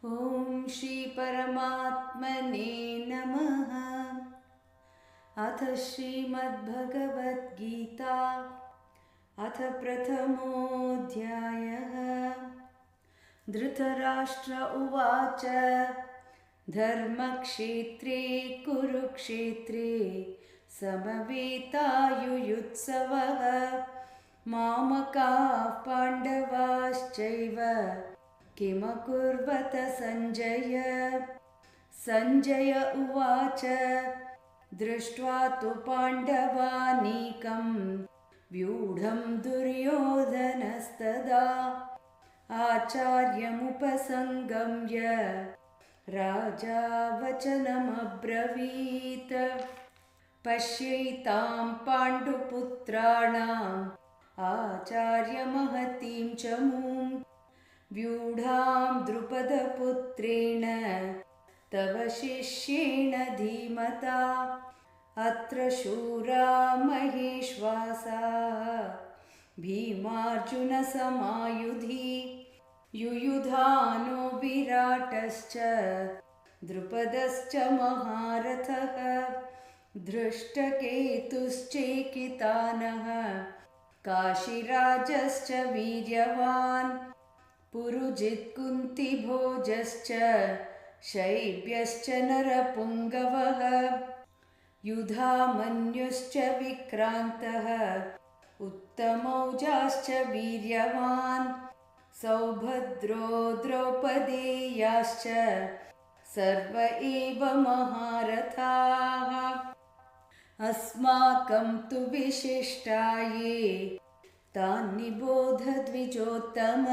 ॐ श्री परमात्मने नमः। अथ श्रीमद्भगवद्गीता अथ प्रथमोऽध्यायः। धृतराष्ट्र उवाच धर्मक्षेत्रे कुरुक्षेत्रे समवेतायुयुत्सवः मामकाः पाण्डवाश्चैव किमकुर्वत सञ्जय। सञ्जय उवाच दृष्ट्वा तु पाण्डवानीकं व्यूढं दुर्योधनस्तदा आचार्यमुपसङ्गम्य राजा वचनमब्रवीत्। पश्यैतां पाण्डुपुत्राणाम् आचार्यमहतीं च मूं व्यूढां द्रुपदपुत्रेण तव शिष्येण धीमता। अत्र शूरा महेश्वासाः भीमार्जुनसमायुधि युयुधानो विराटश्च द्रुपदश्च महारथः धृष्टकेतुश्चेकितानः काशीराजश्च वीर्यवान् पुरुजित्कुन्तिभोजश्च शैब्यश्च नरपुङ्गवः युधामन्युश्च विक्रान्तः उत्तमौजाश्च वीर्यवान् सौभद्रो द्रौपदेयाश्च सर्व एव महारथाः। अस्माकं तु विशिष्टाये तान्निबोध द्विजोत्तम।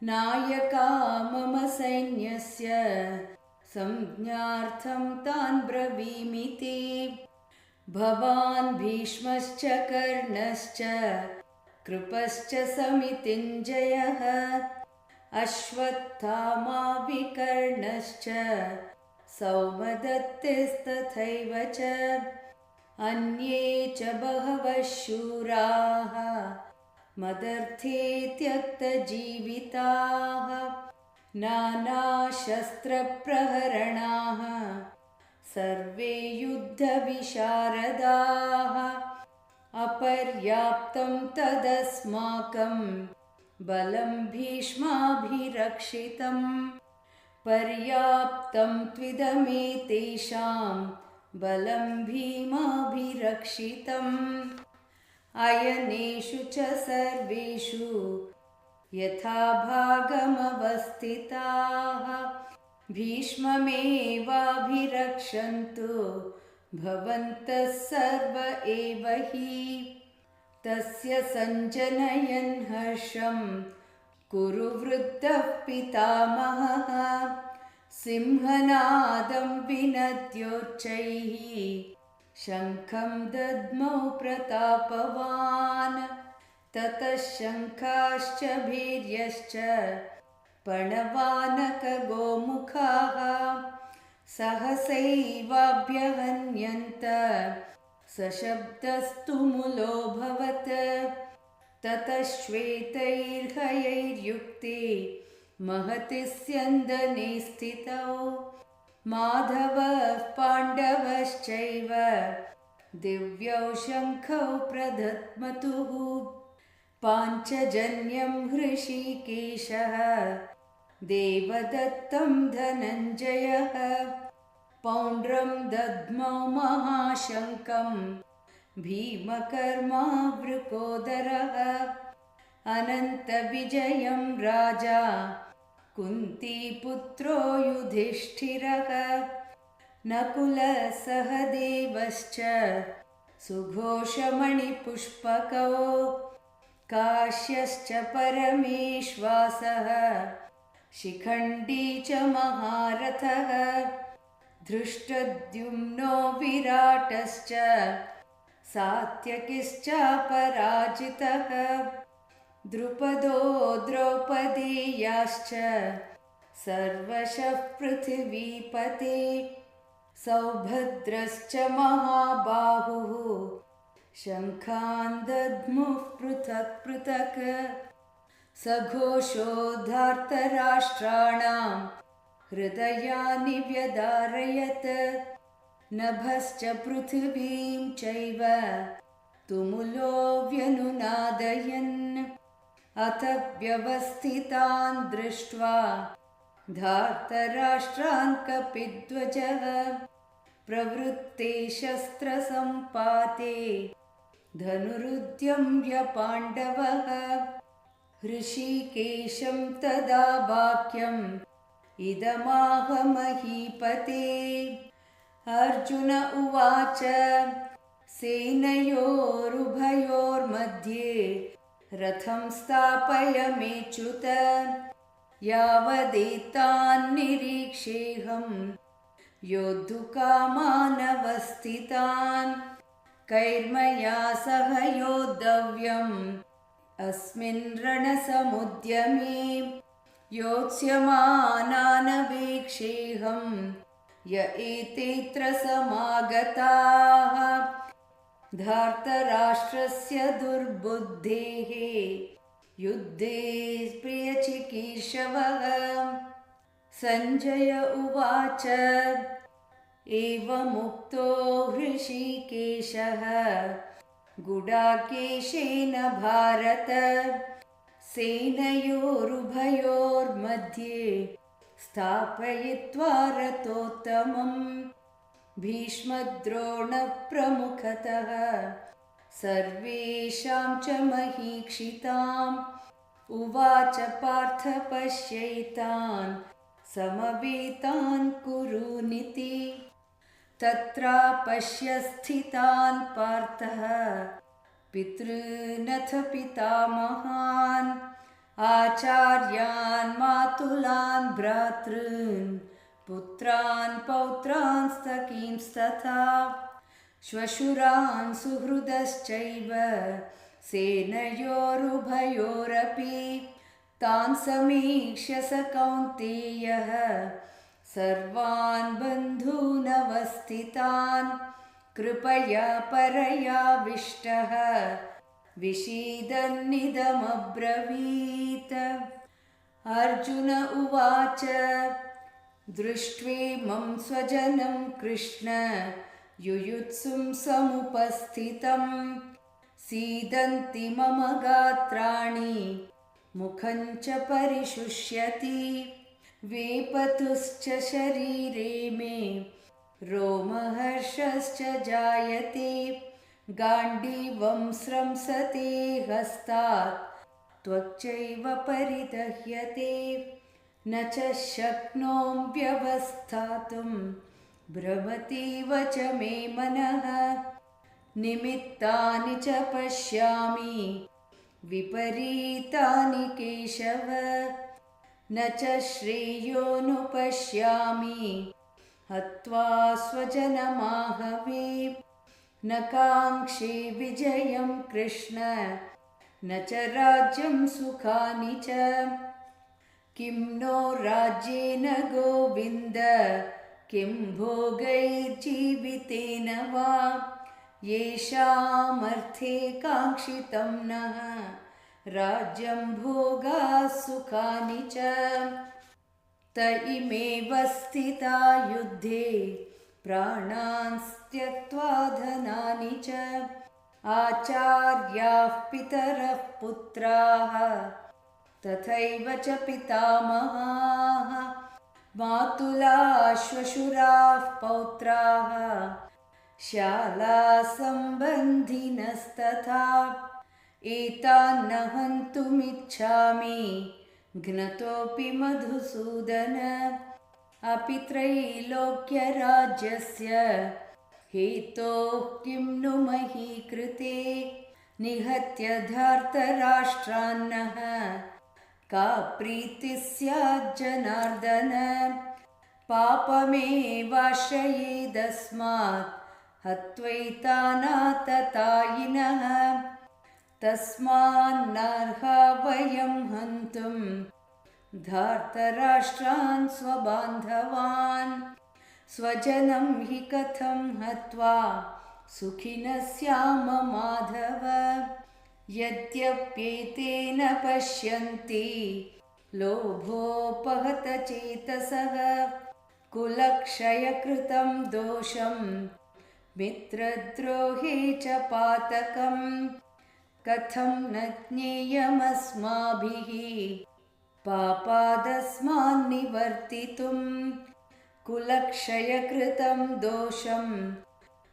नायका मम सैन्यस्य संज्ञार्थं तान् ब्रवीमिति। भवान् भीष्मश्च कर्णश्च कृपश्च समितिञ्जयः अश्वत्थामा विकर्णश्च सौमदत्तिस्तथैव च अन्ये च बहवः शूराः मदर्थे त्यक्तजीविताः नानाशस्त्रप्रहरणाः सर्वे युद्धविशारदाः। अपर्याप्तं तदस्माकं बलं भीष्माभिरक्षितं पर्याप्तं त्विदमेतेषां बलं भीमाभिरक्षितम्। अयनेषु च सर्वेषु यथा भागमवस्थिताः भीष्ममेवाभिरक्षन्तु भवन्तः सर्व एव हि। तस्य सञ्जनयन् हर्षं कुरु वृद्धः पितामहः सिंहनादं विनद्योच्चैः शङ्खं दद्मौ प्रतापवान्। ततः शङ्खाश्च भीर्यश्च पणवानकगोमुखाः सहसैवाभ्यहन्यन्त सशब्दस्तु मुलोऽभवत्। ततः श्वेतैर्हयैर्युक्ते महति स्यन्दने स्थितौ माधवः पाण्डवश्चैव दिव्यौ शङ्खौ प्रदध्मतुः। पाञ्चजन्यं हृषीकेशः देवदत्तं धनञ्जयः पौण्ड्रं दद्मौ महाशङ्खं भीमकर्मा वृकोदरः। अनन्तविजयं राजा कुन्तीपुत्रो युधिष्ठिरः नकुलः सहदेवश्च सुघोषमणिपुष्पकौ काश्यश्च परमेश्वासः शिखण्डी च महारथः धृष्टद्युम्नो विराटश्च सात्यकिश्चापराजितः द्रुपदो द्रौपदेयाश्च सर्वशः पृथिवीपते सौभद्रश्च महाबाहुः शङ्खान् दद्मुः पृथक् पृथक्। सघोषोद्धार्तराष्ट्राणां हृदयानि व्यदारयत्। नभश्च पृथिवीं चैव तुमुलो व्यनुनादयन्। अथ व्यवस्थितान् दृष्ट्वा धार्तराष्ट्रान् कपिध्वजः प्रवृत्ते शस्त्रसम्पाते धनुरुद्यम्य पाण्डवः। ऋषिकेशं तदा वाक्यम् इदमाह महीपते। अर्जुन उवाच सेनयोरुभयोर्मध्ये रथं स्थापयमेच्युत। यावदेतान्निरीक्षेऽहं योद्धुकामानवस्थितान्। कैर्मया सह योद्धव्यम् अस्मिन् रणसमुद्यमे। योत्स्यमानानवेक्षेऽहं य एतेऽत्र समागताः। धार्तराष्ट्रस्य दुर्बुद्धेः युद्धे प्रियचिकीर्षवः। सञ्जय उवाच एवमुक्तो हृषीकेशः गुडाकेशेन भारत। सेनयोरुभयोर्मध्ये स्थापयित्वा रथोत्तमम्। भीष्मद्रोणप्रमुखतः सर्वेषां च महीक्षिताम्। उवाच पार्थ पश्यैतान् समवेतान् कुरूनिति। तत्रापश्य स्थितान् पार्थः पितॄनथ पितामहान्। आचार्यान् मातुलान् भ्रातॄन् पुत्रान् पौत्रान् सखींस्तथा। श्वशुरान् सुहृदश्चैव सेनयोरुभयोरपि। तान् समीक्ष्य स कौन्तेयः सर्वान् बन्धूनवस्थितान् कृपया परयाविष्टः विषीदन्निदमब्रवीत्। अर्जुन उवाच दृष्ट्वेमं स्वजनं कृष्ण युयुत्सुं समुपस्थितं। सीदन्ति मम गात्राणि मुखं च परिशुष्यति। वेपतुश्च शरीरे मे रोमहर्षश्च जायते। गाण्डीवं स्रंसते हस्तात् त्वक्चैव परिदह्यते। न च शक्नोम्यवस्थातुं भ्रमतीव च मे मनः। निमित्तानि च पश्यामि विपरीतानि केशव। न च श्रेयोनुपश्यामि हत्वा स्वजनमाहवे। न काङ्क्षे विजयं कृष्ण न च राज्यं सुखानि च। किं नो राज्येन गोविन्द किं भोगैर्जीवितेन वा। येषामर्थे काङ्क्षितं नः राज्यं भोगाः सुखानि च। त इमेव स्थिता युद्धे प्राणान् त्यक्त्वा धनानि च। आचार्याः पितरः पुत्राः तथैव च पितामहाः। मातुलाः श्वशुराः पौत्राः शालासम्बन्धिनस्तथा। एतान्न हन्तुमिच्छामि घ्नतोऽपि मधुसूदन। अपि त्रैलोक्यराज्यस्य हेतोः किं नु मही कृते। निहत्य धार्तराष्ट्रान्नः का प्रीतिः स्याज्जनार्दन। पापमेवाश्रयेदस्मात् हत्वैतानाततायिनः। तस्मान्नार्हा वयं हन्तुं धार्तराष्ट्रान् स्वबान्धवान्। स्वजनं हि कथं हत्वा सुखिनः स्याम माधव। यद्यप्येतेन पश्यन्ति लोभोपहत चेतसः कुलक्षयकृतं दोषं मित्रद्रोहे च पातकं कथं न ज्ञेयमस्माभिः पापादस्मान्निवर्तितुं कुलक्षयकृतं दोषं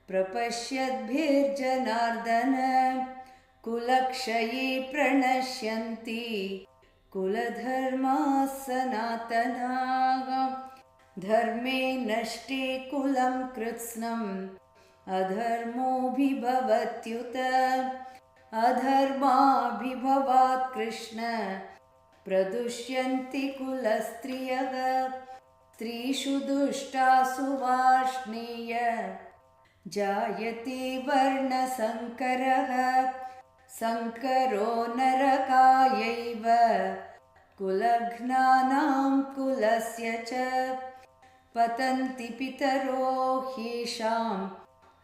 प्रपश्यद्भिर्जनार्दन कुलक्षये प्रणश्यन्ति कुलधर्माः सनातनाः धर्मे नष्टे कुलं कृत्स्नम् अधर्मोऽभिभवत्युत अधर्माभिभवात् कृष्ण प्रदुष्यन्ति कुलस्त्रियः स्त्रीषु दुष्टासु वार्ष्णेय जायते वर्णसङ्करः सङ्करो नरकायैव कुलघ्नानां कुलस्य च पतन्ति पितरो ह्येषां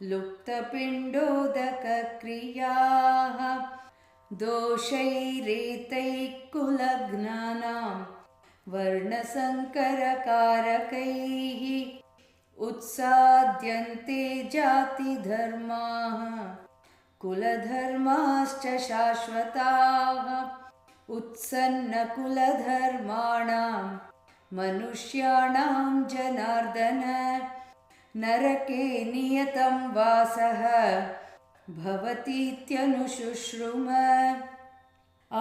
लुप्तपिण्डोदकक्रियाः दोषैरेतैः कुलघ्नानां वर्णसङ्करकारकैः उत्साद्यन्ते जातिधर्माः कुलधर्माश्च शाश्वताः उत्सन्नकुलधर्माणां मनुष्याणां जनार्दन नरके नियतं वासः भवतीत्यनुशुश्रुम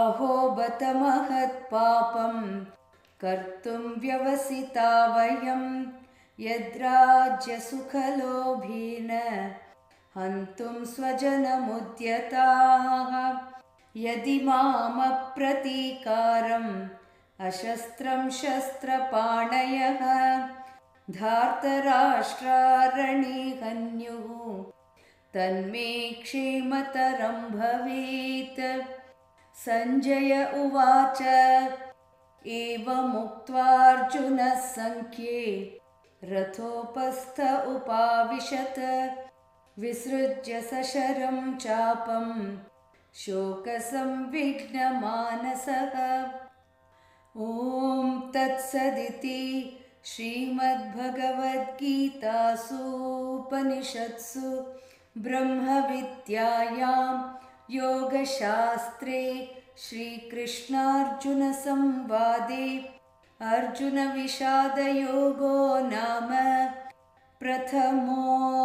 अहो बत महत्पापं कर्तुं व्यवसिता वयं यद्राज्यसुखलोभेन हन्तुं स्वजनमुद्यताः यदि मामप्रतीकारम् अशस्त्रं शस्त्रपाणयः धार्तराष्ट्रारणे हन्युः तन्मे क्षेमतरं भवेत् सञ्जय उवाच एवमुक्त्वार्जुनः सङ्ख्ये रथोपस्थ उपाविशत् विसृज्य सशरं चापं शोकसंविघ्नमानसः ॐ तत्सदिति श्रीमद्भगवद्गीतासूपनिषत्सु ब्रह्मविद्यायां योगशास्त्रे श्रीकृष्णार्जुनसंवादे अर्जुनविषादयोगो नाम प्रथमोऽध्यायः।